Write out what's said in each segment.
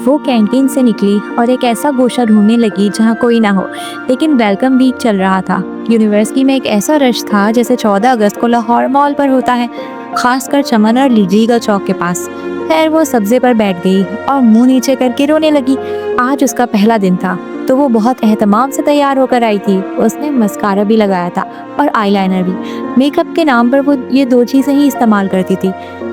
वो कैंटीन से निकली और एक ऐसा गोशा ढूंढने लगी जहाँ कोई ना हो, लेकिन वेलकम वीक चल रहा था। यूनिवर्सिटी में एक ऐसा रश था जैसे 14 अगस्त को लाहौर मॉल पर होता है, खासकर चमन और लीजिएगा चौक के पास। खैर वो सब्जे पर बैठ गई और मुंह नीचे करके रोने लगी। आज उसका पहला दिन था तो वो बहुत एहतमाम से तैयार होकर आई थी। उसने मस्कारा भी लगाया था और आईलाइनर भी। मेकअप के नाम पर वो ये 2 चीज़ें ही इस्तेमाल करती थी।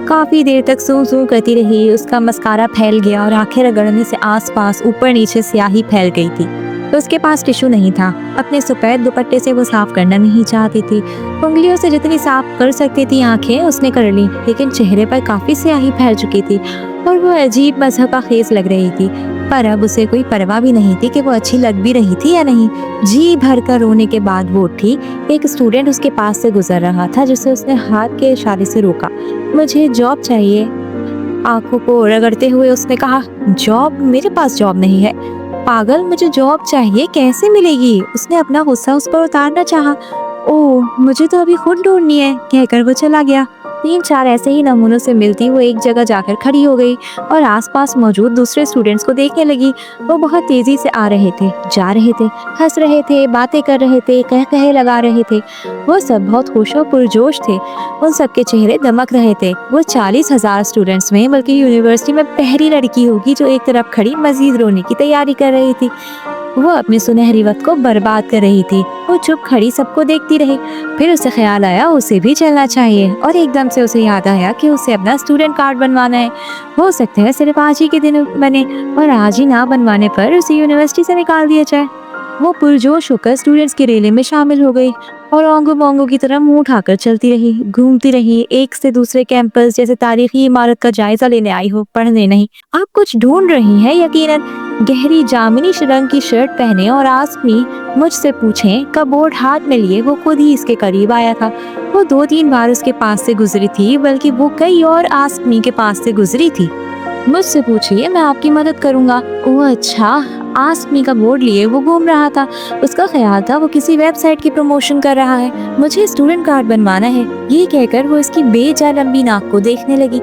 काफ़ी देर तक सूं सूं करती रही। उसका मस्कारा फैल गया और आंखें रगड़ने से आसपास ऊपर नीचे स्याही फैल गई थी। तो उसके पास टिश्यू नहीं था। अपने सफ़ेद दुपट्टे से वो साफ करना नहीं चाहती थी। उंगलियों से जितनी साफ कर सकती थी आंखें उसने कर ली, लेकिन चेहरे पर काफ़ी स्याही फैल चुकी थी और वो अजीब मज़हबा खेज लग रही थी। पर अब उसे कोई परवाह भी नहीं थी कि वो अच्छी लग भी रही थी या नहीं। जी भर कर रोने के बाद वो उठी। एक स्टूडेंट उसके पास से गुजर रहा था जिसे उसने हाथ के इशारे से रोका। मुझे जॉब चाहिए, आंखों को रगड़ते हुए उसने कहा। जॉब? मेरे पास जॉब नहीं है। पागल, मुझे जॉब चाहिए, कैसे मिलेगी? उसने अपना गुस्सा उस पर उतारना चाहा। ओह, मुझे तो अभी खुद ढूंढनी है, कहकर वो चला गया। 3-4 ऐसे ही नमूनों से मिलती वो एक जगह जाकर खड़ी हो गई और आसपास मौजूद दूसरे स्टूडेंट्स को देखने लगी। वो बहुत तेजी से आ रहे थे, जा रहे थे, हंस रहे थे, बातें कर रहे थे, कह लगा रहे थे। वो सब बहुत खुश और पुरजोश थे। उन सबके चेहरे दमक रहे थे। वो 40,000 स्टूडेंट्स में बल्कि यूनिवर्सिटी में पहली लड़की होगी जो एक तरफ खड़ी मजीद रोने की तैयारी कर रही थी। वो अपने सुनहरी वक्त को बर्बाद कर रही थी। वो चुप खड़ी सबको देखती रही। फिर उसे ख्याल आया उसे भी चलना चाहिए और एकदम से उसे याद आया कि उसे अपना स्टूडेंट कार्ड बनवाना है। हो सकता है सिर्फ आज ही के दिन बने और आज ही ना बनवाने पर उसे यूनिवर्सिटी से निकाल दिया जाए। वो पुरजोश होकर स्टूडेंट्स की रैली में शामिल हो गई और ओंगो बोंगो की तरह मुंह उठाकर चलती रही, घूमती रही, एक से दूसरे कैंपस जैसे तारीखी इमारत का जायजा लेने आई हो, पढ़ने नहीं। आप कुछ ढूंढ रही हैं यकीनन। गहरी जामुनी रंग की शर्ट पहने और आसमी मुझसे पूछें का बोर्ड हाथ में लिए वो खुद ही इसके करीब आया था। वो 2-3 बार उसके पास से गुजरी थी, बल्कि वो कई और आसमी के पास से गुजरी थी। मुझसे पूछिए, मैं आपकी मदद करूंगा। ओह अच्छा। आसमी का बोर्ड लिए वो घूम रहा था। उसका ख्याल था वो किसी वेबसाइट की प्रमोशन कर रहा है। मुझे स्टूडेंट कार्ड बनवाना है, ये कहकर वो इसकी बेजा लंबी नाक को देखने लगी।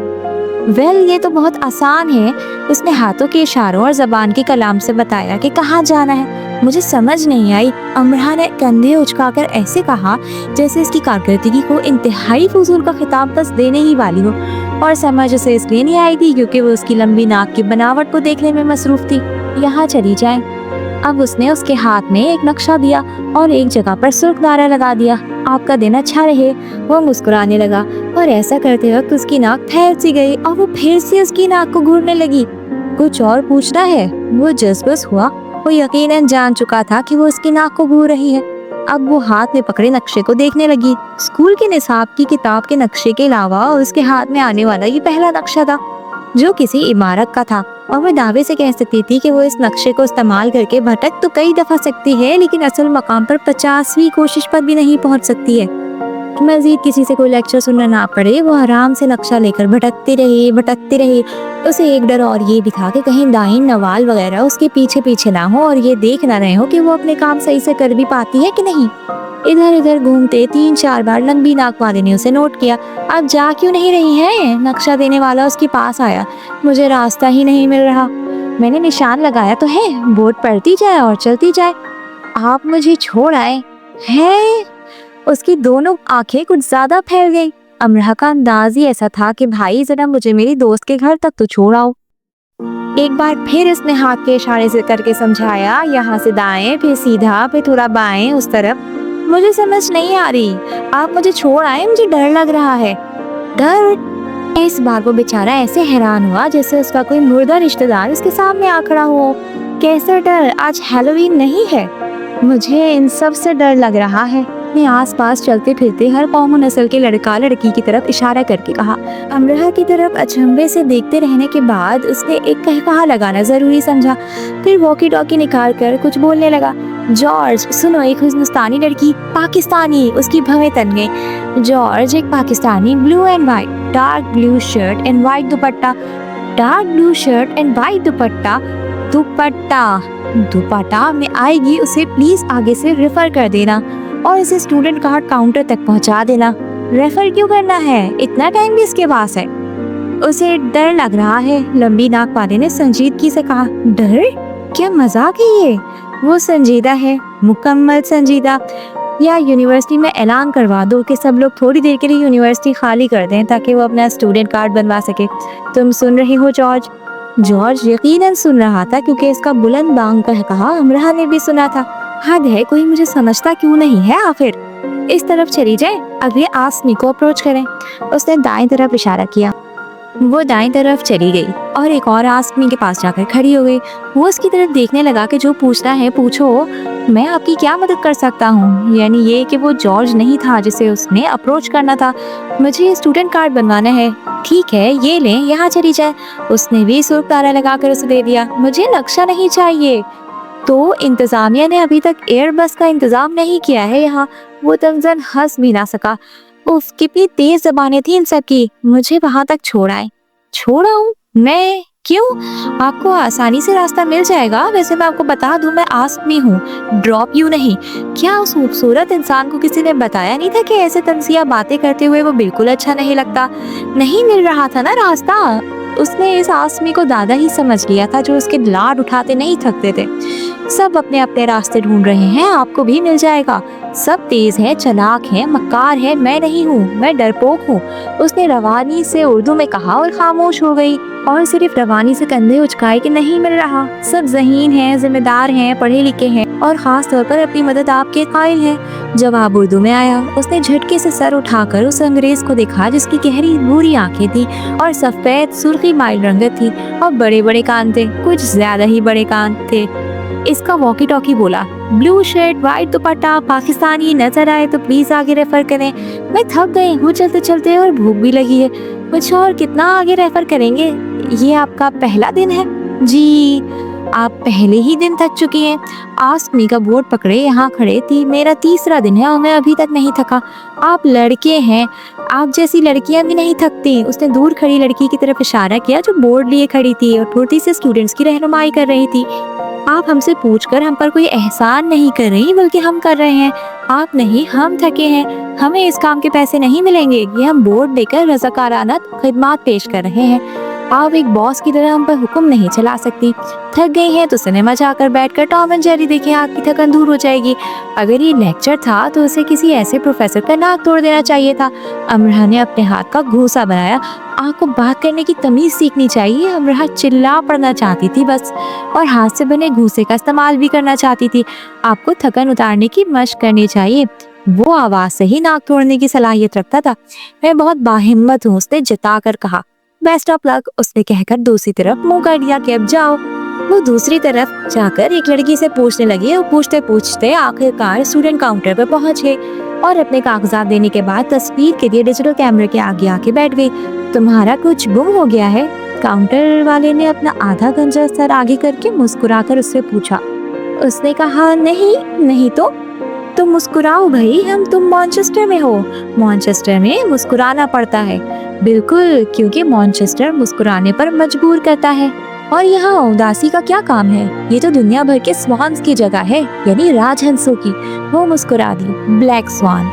ये तो बहुत आसान है। उसने हाथों के इशारों और जबान के कलाम से बताया कि कहाँ जाना है। मुझे समझ नहीं आई। अमरा ने कंधे उचकाकर ऐसे कहा जैसे इसकी कारकर्दगी को इंतहाई फजूल का खिताब बस देने ही वाली हो, और समझ उसे इसलिए नहीं आई थी क्योंकि वो उसकी लंबी नाक की बनावट को देखने में मसरूफ थी। यहाँ चली जाए। अब उसने उसके हाथ में एक नक्शा दिया और एक जगह पर सुर्ख नारा लगा दिया। आपका दिन अच्छा रहे। वो मुस्कुराने लगा और ऐसा करते वक्त उसकी नाक फैल सी गई और वो फिर से उसकी नाक को घूरने लगी। कुछ और पूछना है? वो जज्बस हुआ। वो यकीनन जान चुका था कि वो उसकी नाक को घूर रही है। अब वो हाथ में पकड़े नक्शे को देखने लगी। स्कूल के निसाब की किताब के नक्शे के अलावा उसके हाथ में आने वाला ये पहला नक्शा था जो किसी इमारत का था, और वो दावे से कह सकती थी कि वो इस नक्शे को इस्तेमाल करके भटक तो कई दफा सकती है, लेकिन असल मकाम पर 50वीं कोशिश पर भी नहीं पहुंच सकती है। मजीद किसी से कोई लेक्चर सुनना ना पड़े, वो आराम से नक्शा लेकर भटकती रही। उसे एक डर और ये भी था कि कहीं दाइन नवाल वगैरह उसके पीछे पीछे ना हो और ये देख ना रहे हो कि वो अपने काम सही से कर भी पाती है कि नहीं। इधर उधर घूमते 3-4 बार लंबी नाक वाले ने उसे नोट किया। अब जा क्यों नहीं रही है? नक्शा देने वाला उसके पास आया। मुझे रास्ता ही नहीं मिल रहा। मैंने निशान लगाया तो है, बोर्ड पढ़ती जाए और चलती जाए। आप मुझे छोड़ आए हैं। उसकी दोनों आंखें कुछ ज्यादा फैल गई। अमरा का अंदाज ही ऐसा था कि भाई जरा मुझे मेरी दोस्त के घर तक तो छोड़ आओ। एक बार फिर इसने हाथ के इशारे से करके समझाया, यहाँ से दाएं, फिर सीधा, फिर थोड़ा बाएं, उस तरफ। मुझे समझ नहीं आ रही। आप मुझे छोड़ आए, मुझे डर लग रहा है। डर? इस बार वो बेचारा ऐसे हैरान हुआ जैसे उसका कोई मुर्दा रिश्तेदार उसके सामने आ खड़ा हो। कैसा डर? आज हैलोवीन नहीं है। मुझे इन सब से डर लग रहा है। अपने आसपास चलते फिरते हर कौम नस्ल के लड़का लड़की की तरफ इशारा करके कहा। अमरा की तरफ अचंभे से देखते रहने के बाद उसने एक कहकहा लगाना जरूरी समझा। फिर वॉकी टॉकी निकाल कर कुछ बोलने लगा। जॉर्ज सुनो, एक हिंदुस्तानी लड़की, पाकिस्तानी, उसकी भवें तन गई। जॉर्ज एक Pakistani, blue and white, dark blue shirt and white dupatta, dark blue shirt and white दुपट्टा, दुपट्टा में आएगी उसे प्लीज आगे से रेफर कर देना और इसे स्टूडेंट कार्ड काउंटर तक पहुंचा देना। रेफर क्यों करना है? इतना टाइम भी इसके पास है। उसे डर लग रहा है, लंबी नाक वाले ने संजीदगी से कहा। डर? क्या मजाक है ये? वो संजीदा है, मुकम्मल संजीदा। या यूनिवर्सिटी में ऐलान करवा दो कि सब लोग थोड़ी देर के लिए यूनिवर्सिटी खाली कर दें ताकि वो अपना स्टूडेंट कार्ड बनवा सके। तुम सुन रही हो जॉर्ज? जॉर्ज यकीनन सुन रहा था क्योंकि इसका बुलंद बांग का कहा अमरा ने भी सुना था। हद है, कोई मुझे समझता क्यों नहीं है आखिर? इस तरफ चली जाए, अभी आसमी को अप्रोच करें। उसने दाएं तरफ इशारा किया। वो दाएं तरफ चली गई और एक और आसमी के पास जाकर खड़ी हो गई। वो उसकी तरफ देखने लगा कि जो पूछना है पूछो, मैं आपकी क्या मदद कर सकता हूँ। यानी ये कि वो जॉर्ज नहीं था जिसे उसने अप्रोच करना था। मुझे स्टूडेंट कार्ड बनवाना है। ठीक है, ये लें, यहाँ चली जाए। उसने भी सुर्ख तारा लगाकर उसे दे दिया। मुझे नक्शा नहीं चाहिए। तो इंतजामिया ने अभी तक एयरबस का इंतजाम नहीं किया है यहाँ। वो तमजन हंस भी ना सका। उफ, कितनी तेज जबानें थी इन सब की। मुझे वहां तक छोड़ाएं। छोड़ाऊं? मैं? क्यों? आपको आसानी से रास्ता मिल जाएगा। वैसे मैं आपको बता दूं, मैं आसमी हूँ, ड्रॉप यू नहीं। क्या उस खूबसूरत इंसान को किसी ने बताया नहीं था कि ऐसे तंजिया बातें करते हुए वो बिल्कुल अच्छा नहीं लगता? नहीं मिल रहा था ना रास्ता। उसने इस आसमी को दादा ही समझ लिया था जो उसके लाड उठाते नहीं थकते थे। सब अपने अपने रास्ते ढूंढ रहे हैं, आपको भी मिल जाएगा। सब तेज है, चालाक है, मक्कार है। मैं नहीं हूँ, मैं डरपोक हूँ। उसने रवानी से उर्दू में कहा और खामोश हो गई। और सिर्फ रवानी से कंधे उचकाए कि नहीं मिल रहा। सब ज़हीन हैं, जिम्मेदार हैं, पढ़े लिखे हैं और खास तौर पर अपनी मदद आपके कायल हैं। जवाब उर्दू में आया। उसने झटके से सर उठाकर उस अंग्रेज को देखा जिसकी गहरी भूरी आंखें थी और सफेद सुर्खी माइल रंगत थी और बड़े बड़े कान थे, कुछ ज्यादा ही बड़े कान थे। इसका वॉकी टॉकी बोला, ब्लू शर्ट, व्हाइट दुपट्टा, पाकिस्तानी नजर आए तो प्लीज आगे रेफर करें। मैं थक गई हूँ चलते चलते और भूख भी लगी है। कुछ और कितना आगे रेफर करेंगे? ये आपका पहला दिन है? जी, आप पहले ही दिन थक चुकी हैं। आसमी का बोर्ड पकड़े यहाँ खड़े थी। मेरा तीसरा दिन है और मैं अभी तक नहीं थका। आप लड़के हैं, आप जैसी लड़कियां भी नहीं थकती। उसने दूर खड़ी लड़की की तरफ इशारा किया जो बोर्ड लिए खड़ी थी और फुर्ती से स्टूडेंट्स की रहनुमाई कर रही थी। आप हमसे पूछकर हम पर कोई एहसान नहीं कर रही, बल्कि हम कर रहे हैं। आप नहीं, हम थके हैं। हमें इस काम के पैसे नहीं मिलेंगे। ये हम बोर्ड देकर रज़ाकाराना खिदमत पेश कर रहे हैं। आप एक बॉस की तरह हम पर हुक्म नहीं चला सकती। थक गई हैं तो सिनेमा जाकर बैठकर टॉम एंड जेरी देखें, आपकी थकन दूर हो जाएगी। अगर ये लेक्चर था तो उसे किसी ऐसे प्रोफेसर का नाक तोड़ देना चाहिए था। अमरा ने अपने हाथ का घूंसा बनाया। आपको बात करने की तमीज सीखनी चाहिए। अमरा चिल्ला पड़ना चाहती थी बस, और हाथ से बने घूंसे का इस्तेमाल भी करना चाहती थी। आपको थकन उतारने की मशक करनी चाहिए। वो आवाज से ही नाक तोड़ने की सलाहियत रखता था। मैं बहुत बाहिम्मत हूँ, उसने जता कर कहा। बेस्ट ऑफ लक, उसने कहकर दूसरी तरफ मुंह कर दिया कि अब जाओ। वो दूसरी तरफ जाकर एक लड़की से पूछने लगी और पूछते पूछते आखिरकार स्टूडेंट काउंटर पर पहुंच गई और अपने कागजात देने के बाद तस्वीर के लिए डिजिटल कैमरे के आगे आके बैठ गई। तुम्हारा कुछ गुम हो गया है? काउंटर वाले ने अपना आधा गंजा सर आगे करके मुस्कुराकर उससे पूछा। उसने कहा, नहीं तो मुस्कुराओ भाई, तुम मैनचेस्टर में हो। मैनचेस्टर में मुस्कुराना पड़ता है। बिल्कुल, क्योंकि मैनचेस्टर मुस्कुराने पर मजबूर करता है। और यहाँ उदासी का क्या काम है? ये तो दुनिया भर के स्वान्स की जगह है, यानी राजहंसों की। वो मुस्कुरा दी। Black swan.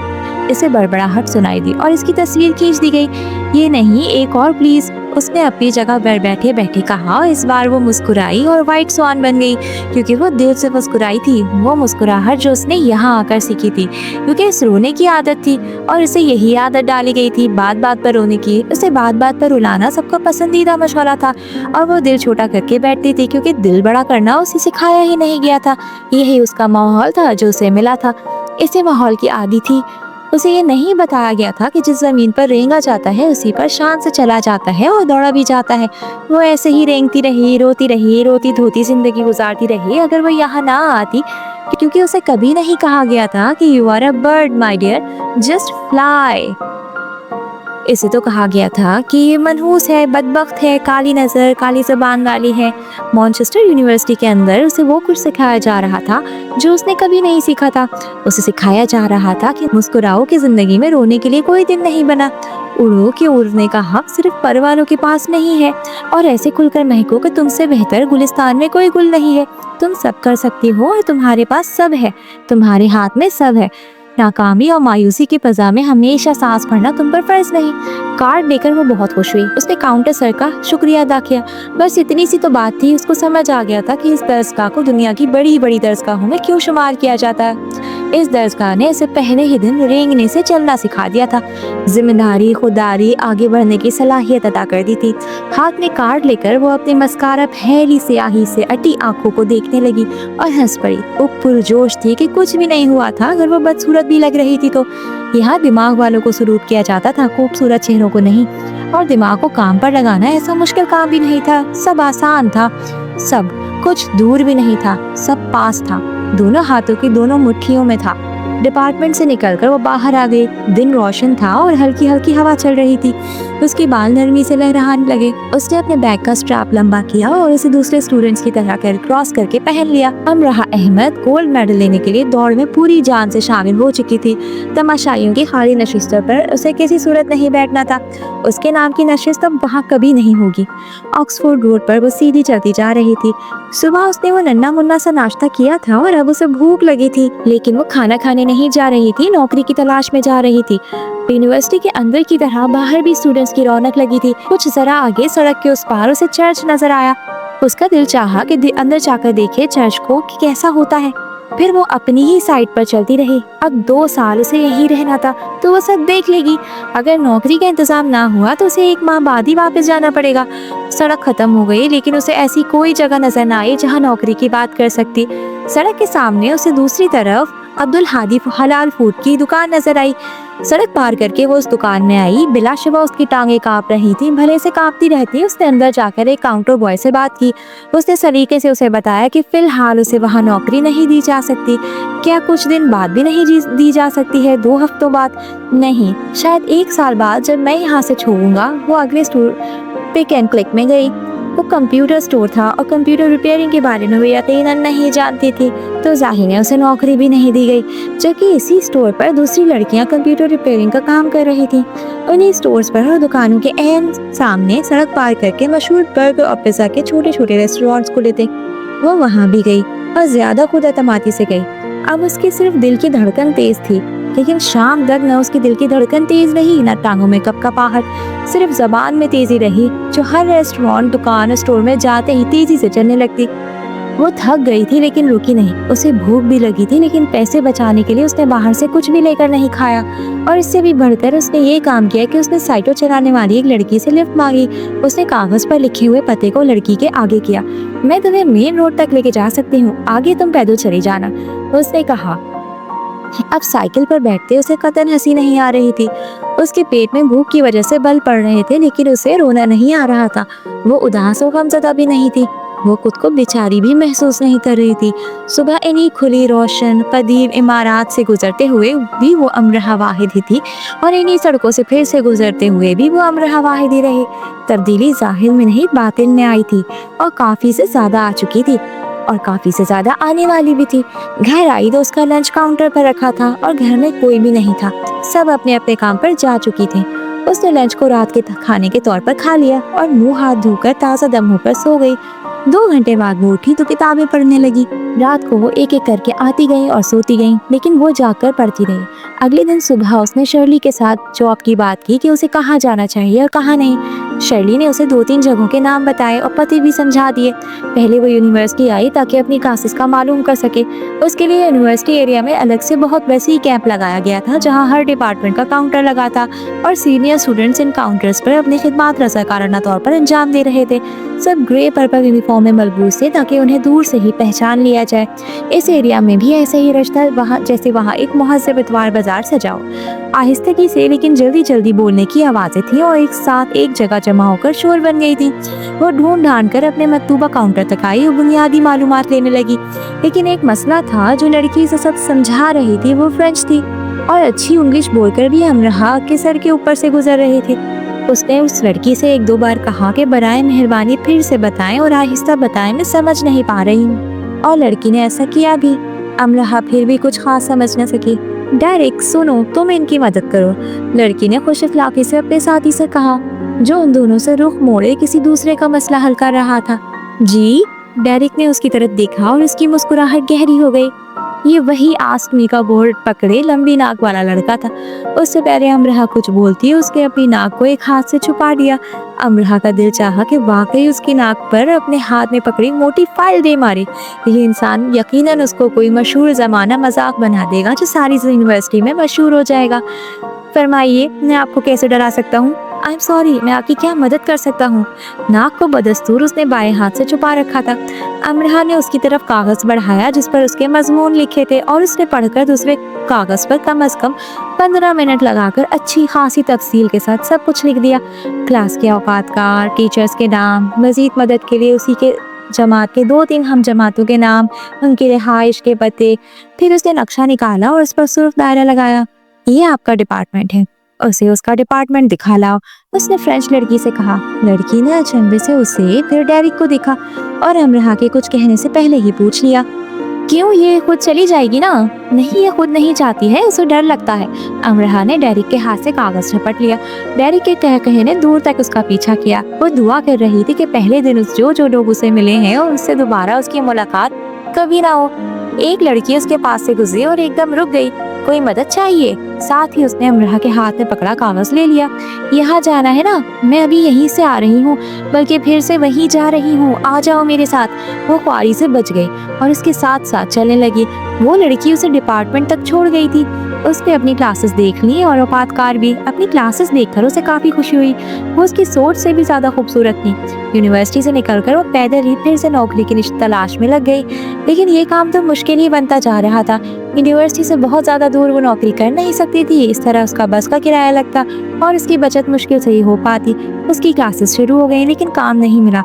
इसे बड़बड़ाहट सुनाई दी और इसकी तस्वीर खींच दी गई। ये नहीं, एक और प्लीज, उसने अपनी जगह पर बैठे बैठे कहा। इस बार वो मुस्कुराई और व्हाइट स्वान बन गई, क्योंकि वो दिल से मुस्कुराई थी। वो मुस्कुराहट जो उसने यहाँ आकर सीखी थी, क्योंकि इस रोने की आदत थी और इसे यही आदत डाली गई थी, बात बात पर रोने की। उसे बात बात पर रुलाना सबका पसंदीदा मशगला था और वो दिल छोटा करके बैठती थी, क्योंकि दिल बड़ा करना उसे सिखाया ही नहीं गया था। यही उसका माहौल था जो उसे मिला था। इसे माहौल की आदी थी। उसे ये नहीं बताया गया था कि जिस जमीन पर रेंगा जाता है उसी पर शान से चला जाता है और दौड़ा भी जाता है। वो ऐसे ही रेंगती रही, रोती धोती जिंदगी गुजारती रही अगर वो यहाँ ना आती, क्योंकि उसे कभी नहीं कहा गया था कि you are a bird my dear, just fly. इसे तो कहा गया था कि ये मनहूस है, बदबख्त है, काली नज़र, काली ज़बान वाली है। मैनचेस्टर यूनिवर्सिटी के अंदर उसे वो कुछ सिखाया जा रहा था जो उसने कभी नहीं सीखा था। उसे सिखाया जा रहा था कि मुस्कुराओ कि जिंदगी में रोने के लिए कोई दिन नहीं बना। उड़ो कि उड़ने का हक सिर्फ पर वालों के पास नहीं है, और ऐसे खुलकर महको कि तुमसे बेहतर गुलिस्तान में कोई गुल नहीं है। तुम सब कर सकती हो और तुम्हारे पास सब है, तुम्हारे हाथ में सब है। नाकामी और मायूसी के फजा में हमेशा सांस भरना तुम पर फर्ज नहीं। कार्ड लेकर वो बहुत खुश हुई। उसने काउंटर सर का शुक्रिया अदा किया। बस इतनी सी तो बात थी, उसको समझ आ गया था कि इस दरसगाह को दुनिया की बड़ी बड़ी दरसगाहों में क्यों शुमार किया जाता है। इस दरसगाह ने इसे पहले ही दिन रेंगने से चलना सिखा दिया था। जिम्मेदारी, खुददारी, आगे बढ़ने की सलाहियत अदा कर दी थी। हाथ में कार्ड लेकर वो अपने मस्कारा फैली स्याही से अटी आंखों को देखने लगी और हंस पड़ी। वो पुरजोश थी कि कुछ भी नहीं हुआ था। अगर वो बदसूरत भी लग रही थी तो यहाँ दिमाग वालों को सलूट किया जाता था, खूबसूरत चेहरों को नहीं। और दिमाग को काम पर लगाना ऐसा मुश्किल काम भी नहीं था। सब आसान था, सब कुछ दूर भी नहीं था, सब पास था, दोनों हाथों की दोनों मुट्ठियों में था। डिपार्टमेंट से निकलकर वो बाहर आ गई। दिन रोशन था और हल्की हल्की हवा चल रही थी। उसके बाल नरमी से लहराने लगे। उसने अपने बैग का स्ट्रैप लंबा किया और उसे दूसरे स्टूडेंट्स की तरह कर क्रॉस करके पहन लिया। अमराह अहमद गोल्ड मेडल लेने के लिए दौड़ में पूरी जान से शामिल हो चुकी थी। तमाशाइयों की खाली नशिस्तों पर उसे किसी सूरत नहीं बैठना था। उसके नाम की नशिस्त अब वहाँ कभी नहीं होगी। ऑक्सफोर्ड रोड पर वो सीधी चलती जा रही थी। सुबह उसने वो नन्ना मुन्ना सा नाश्ता किया था और अब उसे भूख लगी थी, लेकिन वो खाना खाने नहीं जा रही थी, नौकरी की तलाश में जा रही थी। यूनिवर्सिटी के अंदर की तरह बाहर भी स्टूडेंट्स की रौनक लगी थी। कुछ जरा आगे सड़क के उस पार उसे चर्च नजर आया। उसका दिल चाहा कि अंदर जाकर देखे चर्च को कि कैसा होता है। फिर वो अपनी ही साइड पर चलती रही। अब 2 साल उसे यहीं रहना था, तो वो सब देख लेगी। अगर नौकरी का इंतजाम ना हुआ तो उसे 1 माह बाद ही वापस जाना पड़ेगा। सड़क खत्म हो गई, लेकिन उसे ऐसी कोई जगह नजर न आई जहाँ नौकरी की बात कर सकती। सड़क के सामने उसे दूसरी तरफ अब्दुल हादी हलाल फूड की दुकान नजर आई। सड़क पार करके वो उस दुकान में आई। बिलाशुबा उसकी टांगे कांप रही थी, भले से कांपती रहती। उसने अंदर जाकर एक काउंटर बॉय से बात की। उसने सलीके से उसे बताया कि फिलहाल उसे वहाँ नौकरी नहीं दी जा सकती। क्या कुछ दिन बाद भी नहीं दी जा सकती है? 2 हफ्तों बाद? नहीं, शायद 1 साल बाद, जब मैं यहाँ से छोड़ूंगा। वो अगले स्टोर पिक एंड क्लिक में गई। वो कंप्यूटर स्टोर था और कंप्यूटर रिपेयरिंग के बारे में वो यकीनन नहीं जानती थी, तो जाहिर है उसे नौकरी भी नहीं दी गई। जबकि इसी स्टोर पर दूसरी लड़कियां कंप्यूटर रिपेयरिंग का काम कर रही थी। उन्हीं स्टोर्स पर और दुकानों के एन सामने सड़क पार करके मशहूर बर्गर और पिज़्ज़ा के छोटे छोटे रेस्टोरेंट्स खुले थे। वो वहाँ भी गई और ज्यादा खुद एतमादी से गई। अब उसकी सिर्फ दिल की धड़कन तेज थी, लेकिन शाम तक न उसकी दिल की धड़कन तेज रही, न टांगों में कपकपाहट। सिर्फ जबान में तेजी रही, जो हर रेस्टोरेंट, दुकान, स्टोर में जाते ही तेजी से चलने लगती। वो थक गई थी लेकिन रुकी नहीं। उसे भूख भी लगी थी, लेकिन पैसे बचाने के लिए उसने बाहर से कुछ भी लेकर नहीं खाया। और इससे भी बढ़कर उसने ये काम किया कि उसने साइटो चलाने वाली एक लड़की से लिफ्ट मांगी। उसने कागज पर लिखे हुए पते को लड़की के आगे किया। मैं तुम्हें मेन रोड तक लेके जा सकती हूँ, आगे तुम पैदल चली जाना, उसने कहा। अब साइकिल पर बैठते उसे कतई हंसी नहीं आ रही थी। उसके पेट में भूख की वजह से बल पड़ रहे थे, लेकिन उसे रोना नहीं आ रहा था। वो उदास और गमज़दा भी नहीं थी। वो खुद को बेचारी भी महसूस नहीं कर रही थी। सुबह इन्हीं खुली रोशन कदीम इमारत से गुजरते हुए भी वो अमरहा वाहिद ही थी, और इन्हीं सड़कों से फिर से गुजरते हुए भी वो अमरहा वाहिद ही रही। तब्दीली ज़ाहिर में नहीं बातिन में आई थी, और काफ़ी से ज़्यादा आ चुकी थी, और काफ़ी से ज़्यादा आने वाली भी थी। घर आई तो उसका लंच काउंटर पर रखा था और घर में कोई भी नहीं था। सब अपने अपने काम पर जा चुकी थी। उसने लंच को रात के खाने के तौर पर खा लिया और मुंह हाथ धोकर ताज़ा दम होकर सो गई। 2 घंटे बाद वो उठी तो किताबें पढ़ने लगी। रात को वो एक एक करके आती गई और सोती गई, लेकिन वो जाकर पढ़ती रही। अगले दिन सुबह उसने शर्ली के साथ जॉब की बात की कि उसे कहाँ जाना चाहिए और कहाँ नहीं। शर्ली ने उसे 2-3 जगहों के नाम बताए और पते भी समझा दिए। पहले वो यूनिवर्सिटी आई ताकि अपनी क्लासेस का मालूम कर सके। उसके लिए यूनिवर्सिटी एरिया में अलग से बहुत वैसे ही कैंप लगाया गया था, जहाँ हर डिपार्टमेंट का काउंटर लगा था और सीनियर स्टूडेंट्स इन काउंटर्स पर अपनी खिदमत रज़ाकाराना तौर पर अंजाम दे रहे थे। सब ग्रे पर्पल यूनिफॉर्म में मलबूस थे ताकि उन्हें दूर से ही पहचान लिया जाए। इस एरिया में भी ऐसे ही रश्ता वहाँ जैसे वहाँ एक मुहज़्ज़ब इतवार बाजार सजाओ। आहिस्तगी से लेकिन जल्दी जल्दी बोलने की आवाज़ें थी और एक साथ एक जगह जमा होकर शोर बन गई थी। वो ढूंढ ढांड कर अपने मतलूबा काउंटर तक आई और बुनियादी मालूमात लेने लगी, लेकिन एक मसला था। जो लड़की से सब समझा रही थी वो फ्रेंच थी और अच्छी इंग्लिश बोलकर भी अमरहा के सर के ऊपर से गुजर रही थी। उसने उस लड़की से 1-2 बार कहा कि बराए मेहरबानी फिर से बताएं और आहिस्ता बताएं, मैं समझ नहीं पा रही हूँ, और लड़की ने ऐसा किया भी। अमरहा फिर भी कुछ खास समझ न सकी। डायरेक्ट सुनो, तुम इनकी मदद करो, लड़की ने खुश इखलाक़ी से अपने साथी से कहा, जो उन दोनों से रुख मोड़े किसी दूसरे का मसला हल कर रहा था। जी? डेरिक ने उसकी तरफ देखा और उसकी मुस्कुराहट गहरी हो गई। ये वही आस्क मी का बोर्ड पकड़े लंबी नाक वाला लड़का था। उससे पहले अमरहा कुछ बोलती उसके अपनी नाक को एक हाथ से छुपा दिया। अमरहा का दिल चाहा कि वाकई उसकी नाक पर अपने हाथ में पकड़ी मोटी फाइल दे मारे। ये इंसान यकीनन उसको कोई मशहूर जमाना मजाक बना देगा जो सारी यूनिवर्सिटी में मशहूर हो जाएगा। फरमाइए, मैं आपको कैसे डरा सकता हूँ? आई एम सॉरी, मैं आपकी क्या मदद कर सकता हूँ? नाक को बदस्तूर उसने बाएं हाथ से छुपा रखा था। अमरहा ने उसकी तरफ कागज बढ़ाया जिस पर उसके मजमून लिखे थे और उसने पढ़कर दूसरे कागज पर कम से कम 15 मिनट लगाकर अच्छी खासी तफसील के साथ सब कुछ लिख दिया। क्लास के औकात कार, टीचर्स के नाम, मजीद मदद के लिए उसी के जमात के 2-3 हम जमातों के नाम, उनकी रिहाइश के पते। फिर उसने नक्शा निकाला और उस पर सुर्ख दायरा लगाया। ये आपका डिपार्टमेंट है, उसे उसका डिपार्टमेंट दिखा लाओ, उसने फ्रेंच लड़की से कहा। लड़की ने अचंभे से उसे फिर डेरिक को देखा और अमरहा के कुछ कहने से पहले ही पूछ लिया, क्यों, ये खुद चली जाएगी ना? नहीं, ये खुद नहीं चाहती है, उसे डर लगता है। अमरहा ने डेरिक के हाथ से कागज झपट लिया। डेरिक के कह कहे ने दूर तक उसका पीछा किया। वो दुआ कर रही थी कि पहले दिन उस जो लोग उसे मिले हैं और उससे दोबारा उसकी मुलाकात कभी ना हो। एक लड़की उसके पास से गुजरी और एकदम रुक गई। कोई मदद चाहिए? साथ ही उसने अमरहा के हाथ में पकड़ा कागज ले लिया। यहाँ जाना है ना? मैं अभी यहीं से आ रही हूँ, बल्कि फिर से वहीं जा रही हूँ, आ जाओ मेरे साथ। वो ख्वारी से बच गई और उसके साथ साथ चलने लगी। वो लड़की उसे डिपार्टमेंट तक छोड़ गई थी। उसने अपनी क्लासेस देख ली और औकातकार भी। अपनी क्लासेस देखकर उसे काफी खुशी हुई। वो उसकी सोच से भी ज्यादा खूबसूरत थी। यूनिवर्सिटी से निकलकर वो पैदल ही फिर से नौकरी की तलाश में लग गई, लेकिन ये काम तो मुश्किल ही बनता जा रहा था। यूनिवर्सिटी से बहुत ज्यादा दूर वो नौकरी कर नहीं सकती थी। इस तरह उसका बस का किराया लगता और उसकी बचत मुश्किल से ही हो पाती। उसकी क्लासेस शुरू हो गई लेकिन काम नहीं मिला।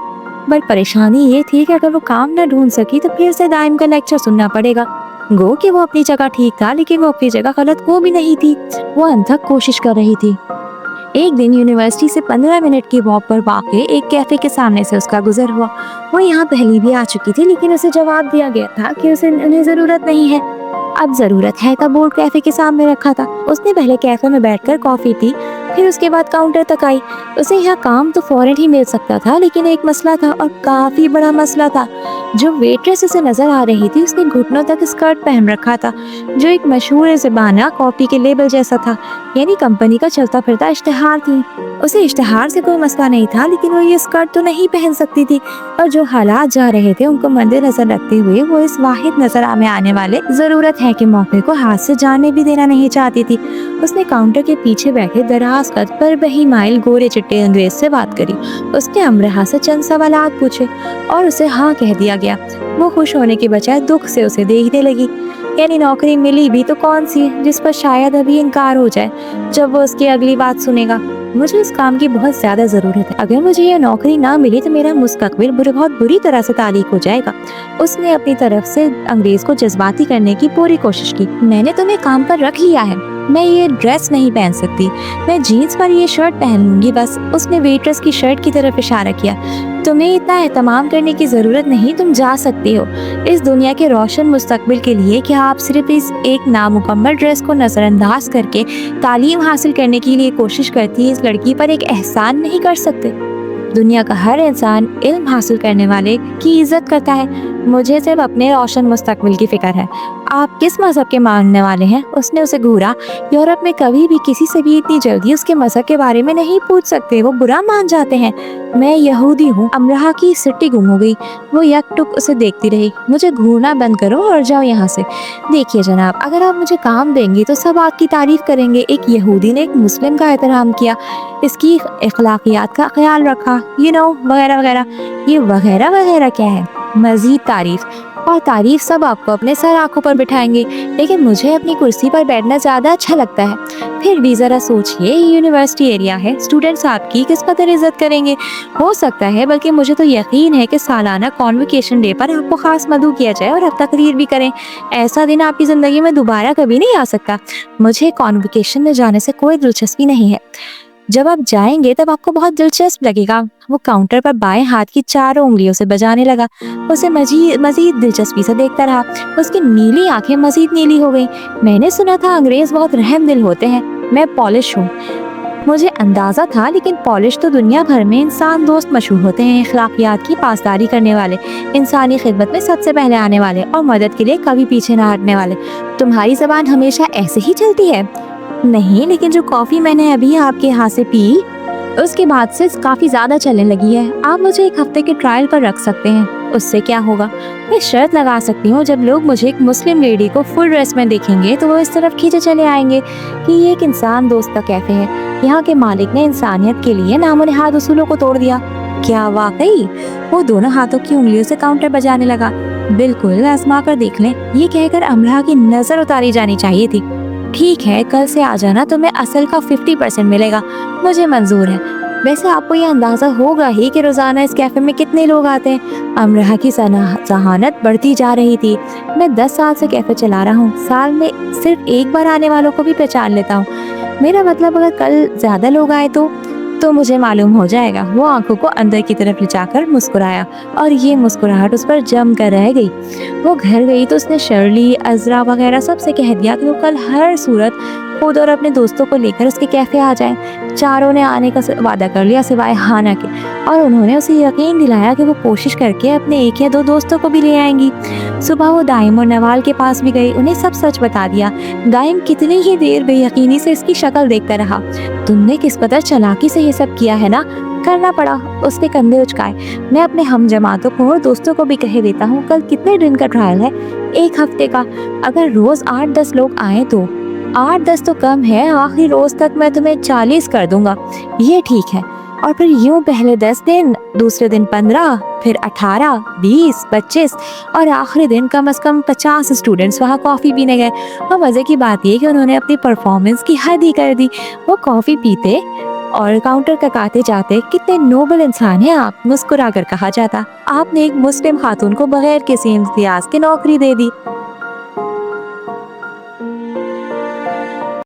पर परेशानी ये थी कि अगर वो काम न ढूंढ सकी तो फिर से दाइम का लेक्चर सुनना पड़ेगा। गो कि वो अपनी जगह ठीक था, लेकिन वो अपनी जगह गलत वो भी नहीं थी। वो अनथक कोशिश कर रही थी। एक दिन यूनिवर्सिटी से 15 मिनट की वॉक पर वाक़े एक कैफे के सामने से उसका गुजर हुआ। वो यहाँ पहले भी आ चुकी थी, लेकिन उसे जवाब दिया गया था कि उन्हें जरूरत नहीं है। अब जरूरत है का बोर्ड कैफे के सामने रखा था। उसने पहले कैफे में बैठकर कॉफी पी, फिर उसके बाद काउंटर तक आई। उसे यहाँ काम तो फौरन ही मिल सकता था, लेकिन एक मसला था और काफी बड़ा मसला था। जो वेट्रेस उसे नजर आ रही थी उसने घुटनों तक स्कर्ट पहन रखा था, जो एक मशहूर ज़बाना कॉपी के लेबल जैसा था, यानी कंपनी का चलता फिरता इश्तिहार थी। उसे इश्तिहार से कोई मसला नहीं था, लेकिन वो ये स्कर्ट तो नहीं पहन सकती थी। और जो हालात जा रहे थे उनको मद्देनजर रखते हुए वो इस वाहिद नजर में आने वाले जरूरत है कि मौके को हाथ से जाने भी देना नहीं चाहती थी। उसने काउंटर के पीछे बैठे दराज कद पर बेईमाइल गोरे चिट्टे अंग्रेज से बात करी। उसने अमरहा से चंद सवालात पूछे और उसे हाँ कह दिया गया। वो खुश होने के बजाय दुख से उसे देखने लगी। यानी नौकरी मिली भी तो कौन सी, जिस पर शायद अभी इनकार हो जाए जब वो उसकी अगली बात सुनेगा। मुझे इस काम की बहुत ज्यादा जरूरत है। अगर मुझे ये नौकरी ना मिली तो मेरा मुस्तकबिल बहुत बुरी तरह से तारीख हो जाएगा। उसने अपनी तरफ से अंग्रेज को जज्बाती करने की पूरी कोशिश की। मैंने तुम्हें काम पर रख लिया है, मैं ये ड्रेस नहीं पहन सकती, मैं जीन्स पर ये शर्ट पहन लूंगी बस। उसने वेट्रेस की शर्ट की तरफ इशारा किया। तुम्हें इतना एहतमाम करने की जरूरत नहीं, तुम जा सकती हो। इस दुनिया के रोशन मुस्तकबिल के लिए क्या आप सिर्फ इस एक नामुकम्मल ड्रेस को नजरअंदाज करके तालीम हासिल करने के लिए कोशिश करती इस लड़की पर एक एहसान नहीं कर सकते? दुनिया का हर इंसान इल्म हासिल करने वाले की इज्जत करता है। मुझे सिर्फ अपने रोशन मुस्तकबिल की फिक्र है। आप किस मजहब के मानने वाले हैं? उसने उसे घूरा। यूरोप में कभी भी किसी से भी इतनी जल्दी उसके मजहब के बारे में नहीं पूछ सकते, वो बुरा मान जाते हैं। मैं यहूदी हूँ। अमरहा की सिट्टी गुम हो गई। वो यकटुक उसे देखती रही। मुझे घूरना बंद करो और जाओ यहाँ से। देखिए जनाब, अगर आप मुझे काम देंगे तो सब आपकी तारीफ करेंगे। एक यहूदी ने एक मुस्लिम का एहतराम किया, इसकी अखलाकियात का ख्याल रखा, वगैरह वगैरह। ये वगैरह वगैरह क्या है? मजीद तारीफ और तारीफ सब आपको अपने सर आंखों पर बिठाएंगे, लेकिन मुझे अपनी कुर्सी पर बैठना ज्यादा अच्छा लगता है। फिर भी जरा सोचिए, यूनिवर्सिटी एरिया है, स्टूडेंट्स आपकी किस कदर इज्जत करेंगे। हो सकता है, बल्कि मुझे तो यकीन है कि सालाना कॉन्वोकेशन डे पर आपको खास मदऊ किया जाए और आप तकरीर भी करें। ऐसा दिन आपकी जिंदगी में दोबारा कभी नहीं आ सकता। मुझे कॉन्वोकेशन में जाने से कोई दिलचस्पी नहीं है। जब आप जाएंगे तब आपको बहुत दिलचस्प लगेगा। वो काउंटर पर बाएं हाथ की चारों उंगलियों से बजाने लगा। उसे मजीद दिलचस्पी से देखता रहा। उसकी नीली आंखें मजीद नीली हो गईं। मैंने सुना था अंग्रेज बहुत रहम दिल होते हैं। मैं पॉलिश हूँ। मुझे अंदाज़ा था, लेकिन पॉलिश तो दुनिया भर में इंसान दोस्त मशहूर होते हैं, अखलाकियात की पासदारी करने वाले, इंसानी खिदमत में सबसे पहले आने वाले और मदद के लिए कभी पीछे ना हटने वाले। तुम्हारी ज़बान हमेशा ऐसे ही चलती है? नहीं, लेकिन जो कॉफ़ी मैंने अभी आपके हाथ से पी, उसके बाद से काफ़ी ज़्यादा चलने लगी है। आप मुझे एक हफ्ते के ट्रायल पर रख सकते हैं। उससे क्या होगा? मैं शर्त लगा सकती हूँ, जब लोग मुझे एक मुस्लिम लेडी को फुल ड्रेस में देखेंगे तो वो इस तरफ खींचे चले आएंगे कि ये एक इंसान दोस्त का कैफे है। यहाँ के मालिक ने इंसानियत के लिए नामो निहाद उसूलों को तोड़ दिया। क्या वाकई? वो दोनों हाथों की उंगलियों से काउंटर बजाने लगा। बिल्कुल, आजमा कर देख लें। ये कहकर अमला की नजर उतारी जानी चाहिए थी। ठीक है, कल से आ जाना, तुम्हें असल का 50% मिलेगा। मुझे मंजूर है। वैसे आपको ये अंदाजा होगा ही कि रोजाना इस कैफे में कितने लोग आते हैं। अमरा की जहानत बढ़ती जा रही थी। मैं 10 साल से कैफे चला रहा हूँ, साल में सिर्फ एक बार आने वालों को भी पहचान लेता हूँ। मेरा मतलब, अगर कल ज्यादा लोग आए तो मुझे मालूम हो जाएगा। वो आंखों को अंदर की तरफ लिचाकर मुस्कुराया और ये मुस्कुराहट उस पर जम कर रह गई। वो घर गई तो उसने शर्ली, अजरा वगैरह सबसे कह दिया कि वो कल हर सूरत खुद और अपने दोस्तों को लेकर उसके कैफे आ जाएं। चारों ने आने का वादा कर लिया सिवाय हाना के, और उन्होंने उसे यकीन दिलाया कि वो कोशिश करके अपने 1 या 2 दोस्तों को भी ले आएंगी। सुबह वो दाइम और नवाल के पास भी गई, उन्हें सब सच बता दिया। दाइम कितनी ही देर बेयकीनी से इसकी शक्ल देखता रहा। तुमने किस कदर चालाकी से ये सब किया है ना? करना पड़ा। उसने कंधे उचकाए। मैं अपने हम जमातों को और दोस्तों को भी कह देता हूँ, कल कितने दिन का ट्रायल है? 1 हफ्ते का। अगर रोज 8-10 लोग आए तो 8-10 तो कम है, आखिरी रोज तक मैं तुम्हें 40 कर दूंगा। ये ठीक है। और फिर यूं पहले 10 दिन, दूसरे दिन 15, फिर 18, 20, 25 और आखिरी दिन कम से कम 50 स्टूडेंट्स वहाँ कॉफ़ी पीने गए। और मज़े की बात ये कि उन्होंने अपनी परफॉर्मेंस की हद ही कर दी। वो कॉफ़ी पीते और काउंटर ककाते जाते। कितने नोबल इंसान हैं आप, मुस्कुरा कर कहा जाता। आपने एक मुस्लिम खातून को बगैर किसी इम्तियाज की नौकरी दे दी।